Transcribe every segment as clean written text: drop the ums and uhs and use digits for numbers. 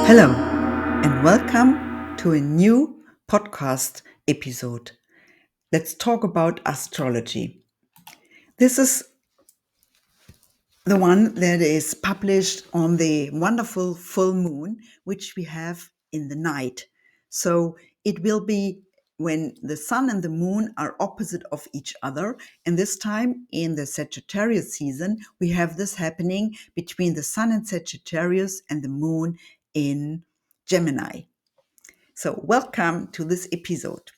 Hello, and welcome to a new podcast episode. Let's talk about astrology. This is the one that is published on the wonderful full moon, which we have in the night. So it will be when the sun and the moon are opposite of each other. And this time in the Sagittarius season, we have this happening between the sun in Sagittarius and the moon in Gemini. So, welcome to this episode.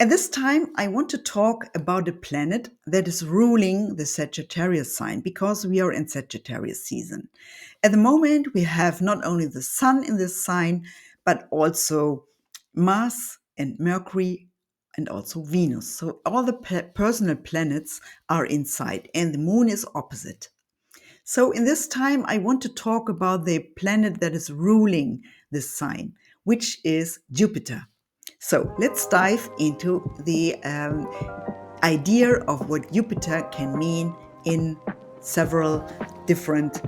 At this time, I want to talk about a planet that is ruling the Sagittarius sign because we are in Sagittarius season. At the moment, we have not only the Sun in this sign, but also Mars and Mercury and also Venus. So, all the personal planets are inside, and the Moon is opposite. So, in this time, I want to talk about the planet that is ruling this sign, which is Jupiter. So, let's dive into the idea of what Jupiter can mean in several different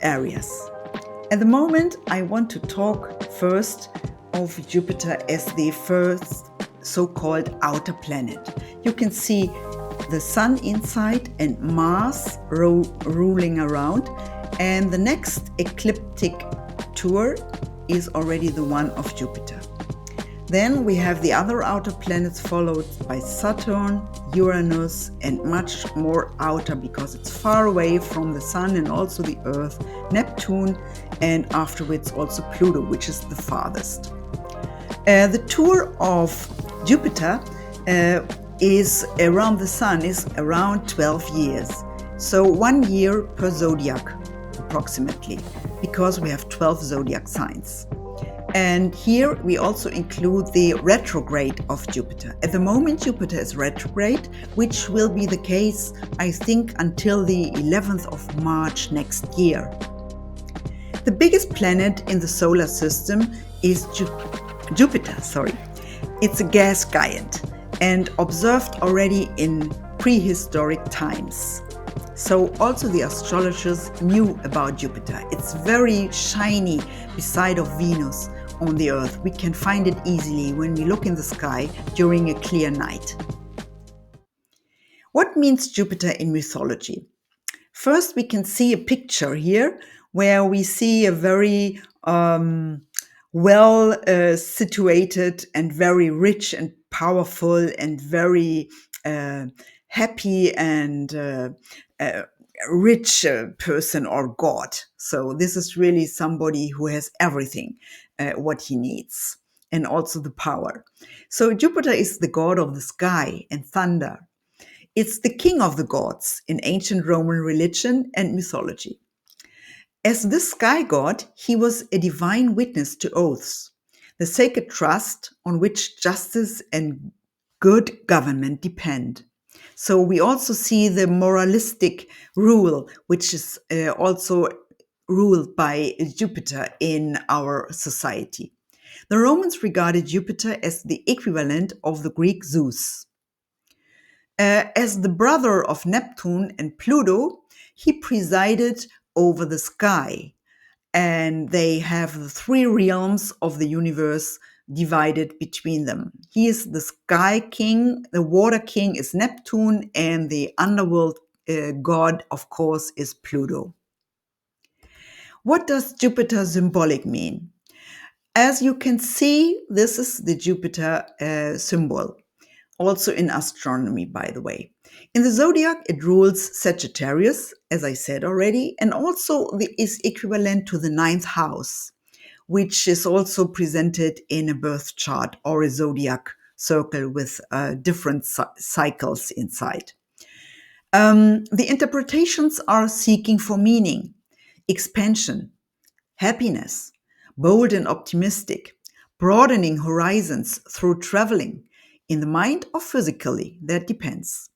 areas. At the moment, I want to talk first of Jupiter as the first so-called outer planet. You can see the Sun inside and Mars ruling around. And the next ecliptic tour is already the one of Jupiter. Then we have the other outer planets followed by Saturn, Uranus, and much more outer because it's far away from the Sun and also the Earth, Neptune, and afterwards also Pluto, which is the farthest. The tour of Jupiter is around the Sun is around 12 years. So 1 year per zodiac, approximately, because we have 12 zodiac signs. And here we also include the retrograde of Jupiter. At the moment, Jupiter is retrograde, which will be the case, I think, until the 11th of March next year. The biggest planet in the solar system is Jupiter. It's a gas giant and observed already in prehistoric times. So also the astrologers knew about Jupiter. It's very shiny beside of Venus on the Earth. We can find it easily when we look in the sky during a clear night. What means Jupiter in mythology? First, we can see a picture here where we see a very well situated and very rich and powerful and very happy and rich person or god. So this is really somebody who has everything what he needs and also the power. So Jupiter is the god of the sky and thunder. It's the king of the gods in ancient Roman religion and mythology. As this sky god, he was a divine witness to oaths, the sacred trust on which justice and good government depend. So we also see the moralistic rule, which is also ruled by Jupiter in our society. The Romans regarded Jupiter as the equivalent of the Greek Zeus. As the brother of Neptune and Pluto, he presided over the sky, and they have the three realms of the universe divided between them. He is the sky king, the water king is Neptune, and the underworld god, of course, is Pluto. What does Jupiter symbolic mean? As you can see, this is the Jupiter symbol, also in astronomy, by the way. In the zodiac, it rules Sagittarius, as I said already, and also is equivalent to the ninth house, which is also presented in a birth chart or a zodiac circle with different cycles inside. The interpretations are seeking for meaning, expansion, happiness, bold and optimistic, broadening horizons through traveling, in the mind or physically, that depends.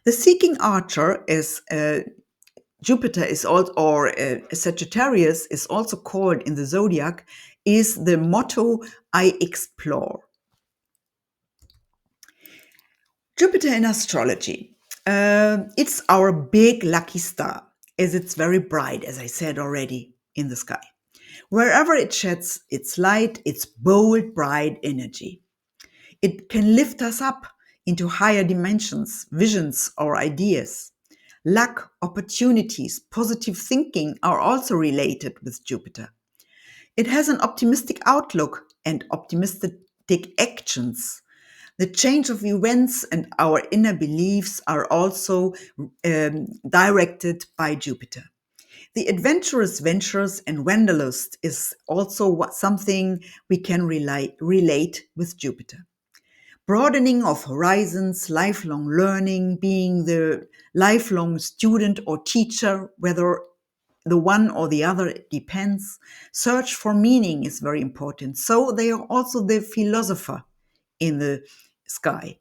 The seeking archer is Jupiter is also, or Sagittarius is also called in the zodiac, is the motto I explore. Jupiter in astrology. It's our big lucky star, as it's very bright, as I said already, in the sky. Wherever it sheds its light, its bold, bright energy. It can lift us up into higher dimensions, visions, or ideas. Luck, opportunities, positive thinking are also related with Jupiter. It has an optimistic outlook and optimistic actions. The change of events and our inner beliefs are also directed by Jupiter. The adventurous ventures and wanderlust is also something we can relate with Jupiter. Broadening of horizons, lifelong learning, being the lifelong student or teacher, whether the one or the other, it depends. Search for meaning is very important. So they are also the philosopher in the sky.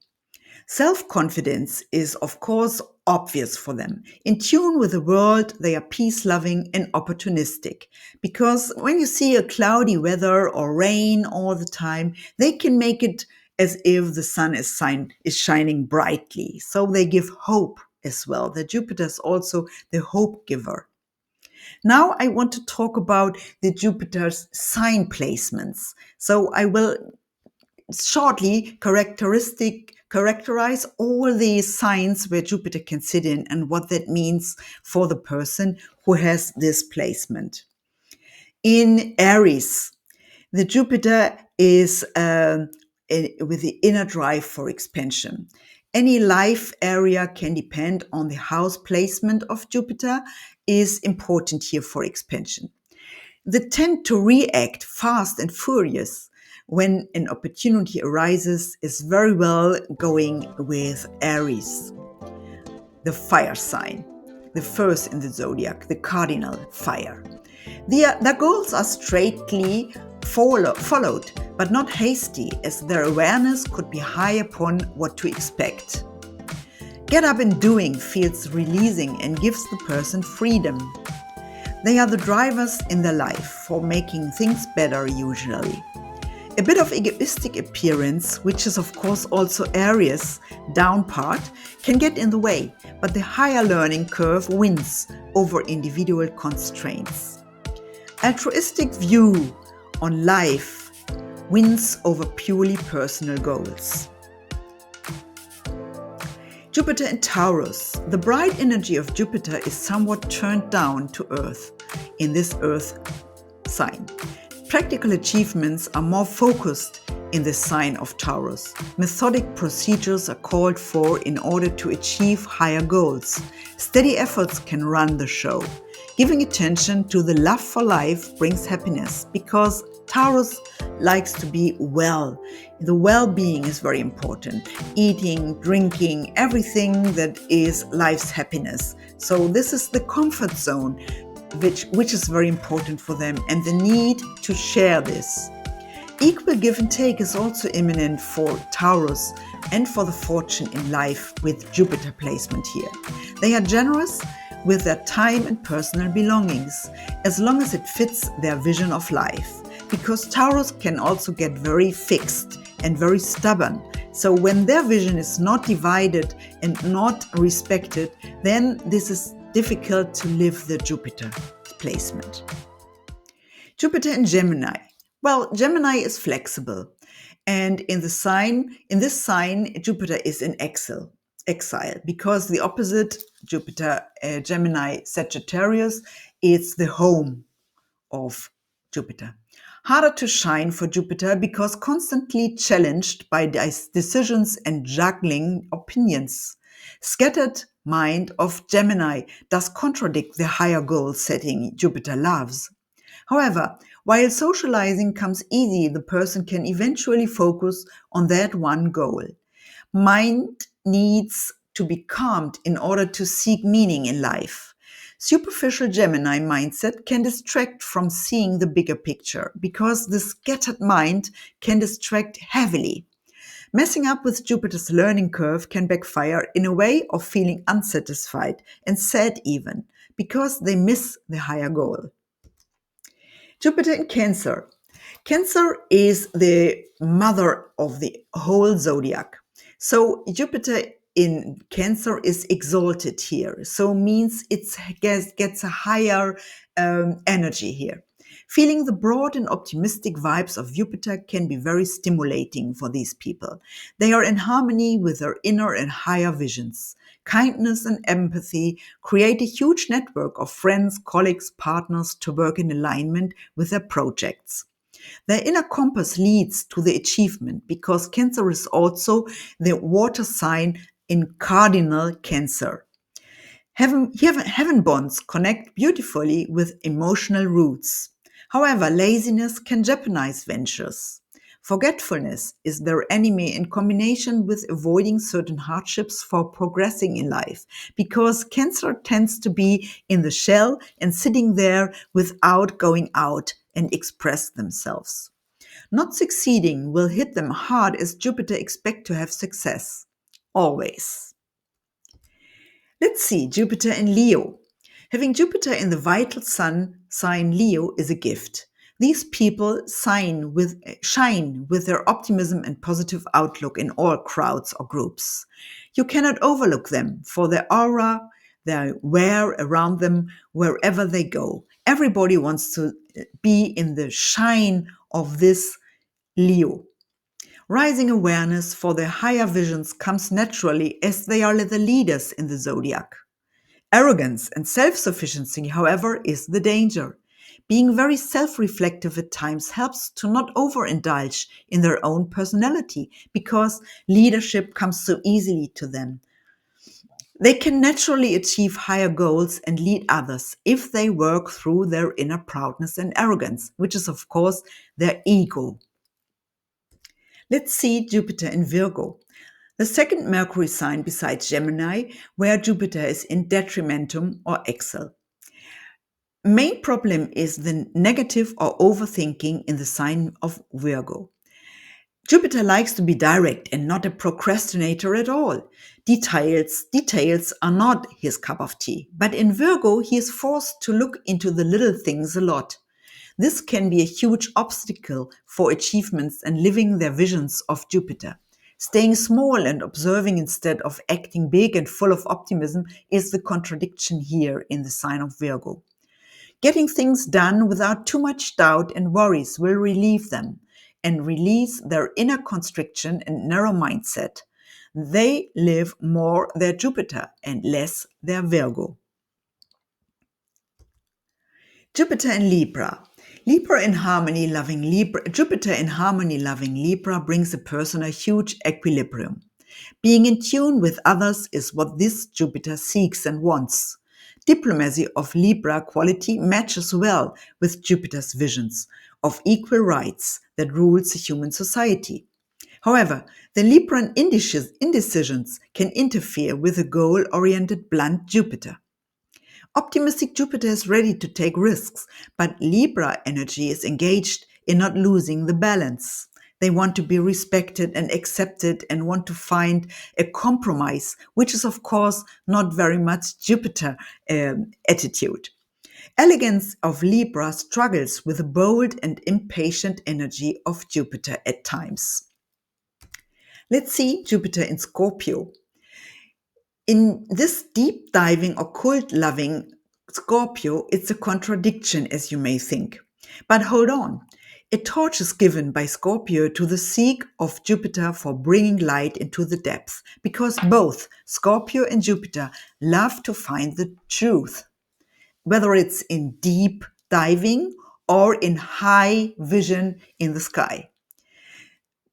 Self-confidence is, of course, obvious for them. In tune with the world, they are peace-loving and opportunistic. Because when you see a cloudy weather or rain all the time, they can make it as if the sun is shining brightly. So they give hope as well. The Jupiter is also the hope giver. Now I want to talk about the Jupiter's sign placements. So I will shortly characterize all the signs where Jupiter can sit in and what that means for the person who has this placement. In Aries, the Jupiter is with the inner drive for expansion. Any life area can depend on the house placement of Jupiter is important here for expansion. They tend to react fast and furious when an opportunity arises is very well going with Aries, the fire sign, the first in the zodiac, the cardinal fire. Their goals are straightly followed, but not hasty, as their awareness could be high upon what to expect. Get up and doing feels releasing and gives the person freedom. They are the drivers in their life for making things better usually. A bit of egoistic appearance, which is of course also Aries down part, can get in the way, but the higher learning curve wins over individual constraints. Altruistic view on life wins over purely personal goals. Jupiter in Taurus. The bright energy of Jupiter is somewhat turned down to Earth in this Earth sign. Practical achievements are more focused in the sign of Taurus. Methodic procedures are called for in order to achieve higher goals. Steady efforts can run the show. Giving attention to the love for life brings happiness because Taurus likes to be well. The well-being is very important. Eating, drinking, everything that is life's happiness. So this is the comfort zone, which is very important for them, and the need to share this. Equal give and take is also imminent for Taurus and for the fortune in life with Jupiter placement here. They are generous with their time and personal belongings, as long as it fits their vision of life. Because Taurus can also get very fixed and very stubborn. So when their vision is not divided and not respected, then this is difficult to live the Jupiter placement. Jupiter in Gemini. Well, Gemini is flexible. And in this sign, Jupiter is in exile because the opposite, Jupiter, Gemini, Sagittarius, is the home of Jupiter. Harder to shine for Jupiter because constantly challenged by decisions and juggling opinions. Scattered mind of Gemini does contradict the higher goal setting Jupiter loves. However, while socializing comes easy, the person can eventually focus on that one goal. Mind needs to be calmed in order to seek meaning in life. Superficial Gemini mindset can distract from seeing the bigger picture because the scattered mind can distract heavily. Messing up with Jupiter's learning curve can backfire in a way of feeling unsatisfied and sad even because they miss the higher goal. Jupiter in Cancer. Cancer is the mother of the whole zodiac. So Jupiter in Cancer is exalted here. So means it gets a higher energy here. Feeling the broad and optimistic vibes of Jupiter can be very stimulating for these people. They are in harmony with their inner and higher visions. Kindness and empathy create a huge network of friends, colleagues, partners to work in alignment with their projects. Their inner compass leads to the achievement because Cancer is also the water sign in cardinal Cancer. Heaven bonds connect beautifully with emotional roots. However, laziness can jeopardize ventures. Forgetfulness is their enemy in combination with avoiding certain hardships for progressing in life, because Cancer tends to be in the shell and sitting there without going out and express themselves. Not succeeding will hit them hard as Jupiter expect to have success. Always. Let's see, Jupiter in Leo. Having Jupiter in the vital sun sign Leo is a gift. These people shine with their optimism and positive outlook in all crowds or groups. You cannot overlook them for their aura, their wear around them wherever they go. Everybody wants to be in the shine of this Leo. Rising awareness for their higher visions comes naturally as they are the leaders in the zodiac. Arrogance and self sufficiency, however, is the danger. Being very self reflective at times helps to not overindulge in their own personality because leadership comes so easily to them. They can naturally achieve higher goals and lead others if they work through their inner proudness and arrogance, which is, of course, their ego. Let's see Jupiter in Virgo, the second Mercury sign besides Gemini, where Jupiter is in detrimentum or exile. Main problem is the negative or overthinking in the sign of Virgo. Jupiter likes to be direct and not a procrastinator at all. Details are not his cup of tea, but in Virgo he is forced to look into the little things a lot. This can be a huge obstacle for achievements and living their visions of Jupiter. Staying small and observing instead of acting big and full of optimism is the contradiction here in the sign of Virgo. Getting things done without too much doubt and worries will relieve them and release their inner constriction and narrow mindset. They live more their Jupiter and less their Virgo. Jupiter in Libra. Jupiter in harmony loving Libra brings a person a huge equilibrium. Being in tune with others is what this Jupiter seeks and wants. Diplomacy of Libra quality matches well with Jupiter's visions of equal rights that rules human society. However, the Libran indecisions can interfere with the goal-oriented blunt Jupiter. Optimistic Jupiter is ready to take risks, but Libra energy is engaged in not losing the balance. They want to be respected and accepted and want to find a compromise, which is, of course, not very much Jupiter attitude. Elegance of Libra struggles with the bold and impatient energy of Jupiter at times. Let's see Jupiter in Scorpio. In this deep diving, occult loving Scorpio, it's a contradiction, as you may think. But hold on. A torch is given by Scorpio to the seek of Jupiter for bringing light into the depth, because both Scorpio and Jupiter love to find the truth, whether it's in deep diving or in high vision in the sky.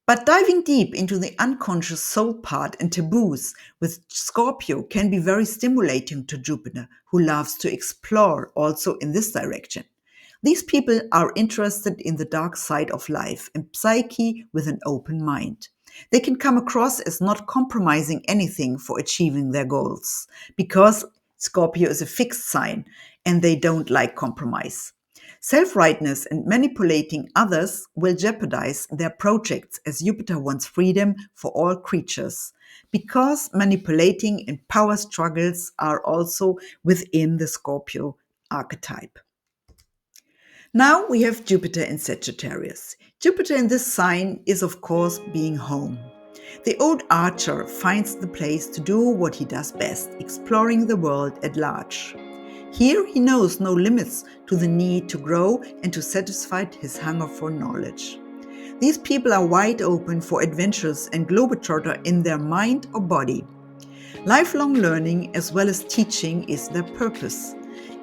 But diving deep into the unconscious soul part and taboos with Scorpio can be very stimulating to Jupiter, who loves to explore also in this direction. These people are interested in the dark side of life and psyche with an open mind. They can come across as not compromising anything for achieving their goals, because Scorpio is a fixed sign and they don't like compromise. Self-rightness and manipulating others will jeopardize their projects as Jupiter wants freedom for all creatures, because manipulating and power struggles are also within the Scorpio archetype. Now we have Jupiter in Sagittarius. Jupiter in this sign is, of course, being home. The old archer finds the place to do what he does best, exploring the world at large. Here he knows no limits to the need to grow and to satisfy his hunger for knowledge. These people are wide open for adventures and globetrotter in their mind or body. Lifelong learning as well as teaching is their purpose.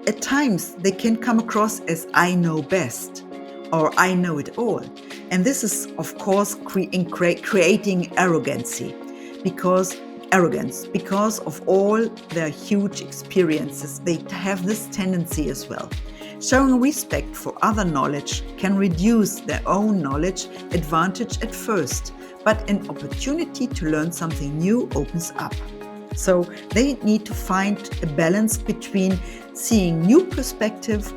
At times, they can come across as I know best or I know it all. And this is, of course, creating arrogance because of all their huge experiences. They have this tendency as well. Showing respect for other knowledge can reduce their own knowledge advantage at first, but an opportunity to learn something new opens up. So they need to find a balance between seeing new perspective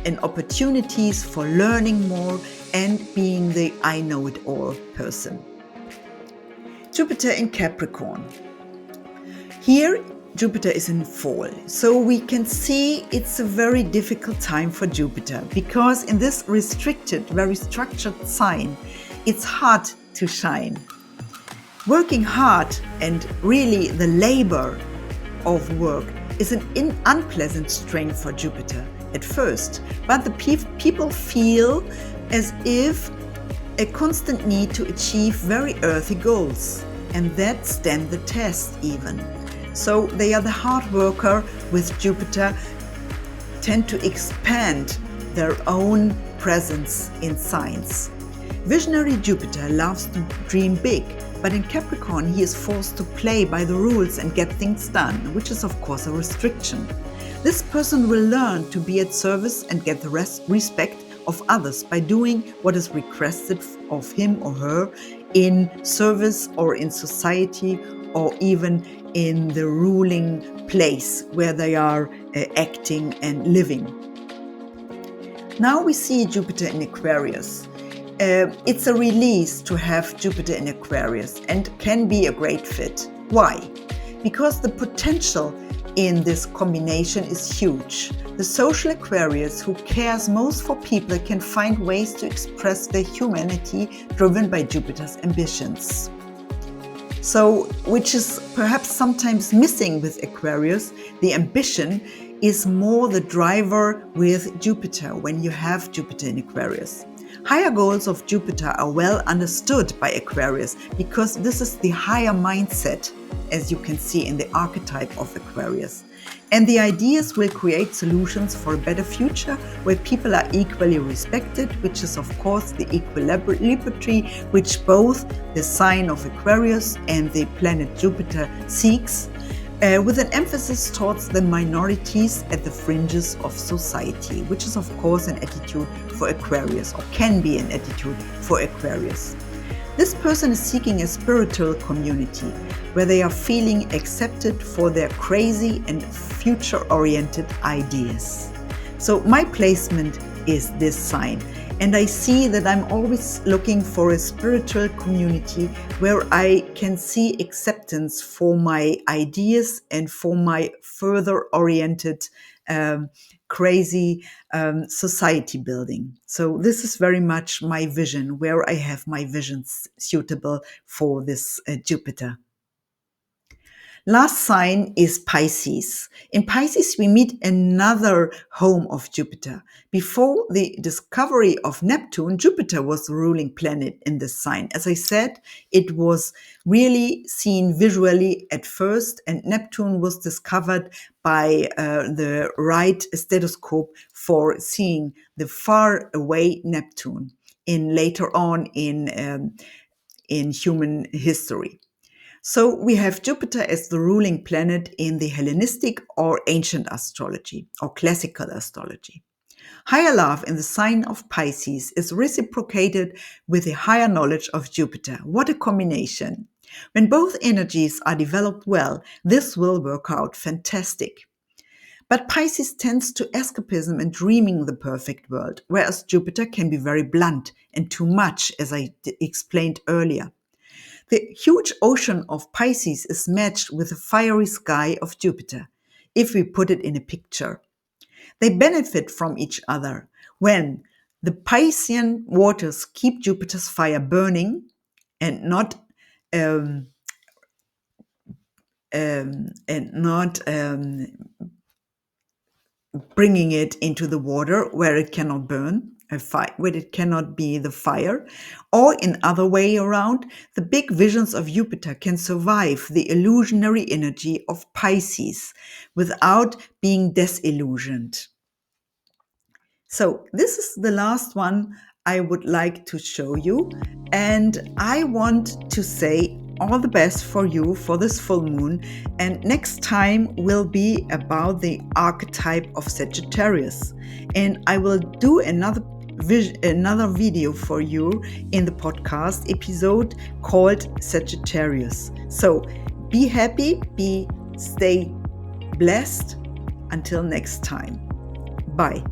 and opportunities for learning more and being the I know it all person. Jupiter in Capricorn. Here, Jupiter is in fall, so we can see it's a very difficult time for Jupiter because in this restricted, very structured sign, it's hard to shine. Working hard and really the labor of work is an unpleasant strain for Jupiter at first, but the people feel as if a constant need to achieve very earthy goals, and that stand the test even. So they are the hard worker with Jupiter, tend to expand their own presence in science. Visionary Jupiter loves to dream big, but in Capricorn he is forced to play by the rules and get things done, which is of course a restriction. This person will learn to be at service and get the respect of others by doing what is requested of him or her in service or in society or even in the ruling place where they are acting and living. Now we see Jupiter in Aquarius. It's a release to have Jupiter in Aquarius and can be a great fit. Why? Because the potential in this combination is huge. The social Aquarius who cares most for people can find ways to express their humanity driven by Jupiter's ambitions. So, which is perhaps sometimes missing with Aquarius, the ambition is more the driver with Jupiter when you have Jupiter in Aquarius. Higher goals of Jupiter are well understood by Aquarius because this is the higher mindset, as you can see in the archetype of Aquarius. And the ideas will create solutions for a better future where people are equally respected, which is of course the equilibrium which both the sign of Aquarius and the planet Jupiter seeks, with an emphasis towards the minorities at the fringes of society, which is of course an attitude for Aquarius, or can be an attitude for Aquarius. This person is seeking a spiritual community where they are feeling accepted for their crazy and future-oriented ideas. So my placement is this sign, and I see that I'm always looking for a spiritual community where I can see acceptance for my ideas and for my further oriented crazy society building. So this is very much my vision, where I have my visions suitable for this Jupiter. Last sign is Pisces. In Pisces, we meet another home of Jupiter. Before the discovery of Neptune, Jupiter was the ruling planet in this sign. As I said, it was really seen visually at first, and Neptune was discovered by the right stethoscope for seeing the far away Neptune later on in human history. So we have Jupiter as the ruling planet in the Hellenistic or ancient astrology or classical astrology. Higher love in the sign of Pisces is reciprocated with a higher knowledge of Jupiter. What a combination! When both energies are developed well, this will work out fantastic. But Pisces tends to escapism and dreaming the perfect world, whereas Jupiter can be very blunt and too much, as I explained earlier. The huge ocean of Pisces is matched with the fiery sky of Jupiter, if we put it in a picture. They benefit from each other when the Piscean waters keep Jupiter's fire burning and not bringing it into the water where it cannot burn, where it cannot be the fire, or in other way around, the big visions of Jupiter can survive the illusionary energy of Pisces without being disillusioned. So this is the last one I would like to show you, and I want to say all the best for you for this full moon, and next time will be about the archetype of Sagittarius, and I will do another video for you in the podcast episode called Sagittarius. So be happy, stay blessed. Until next time. Bye.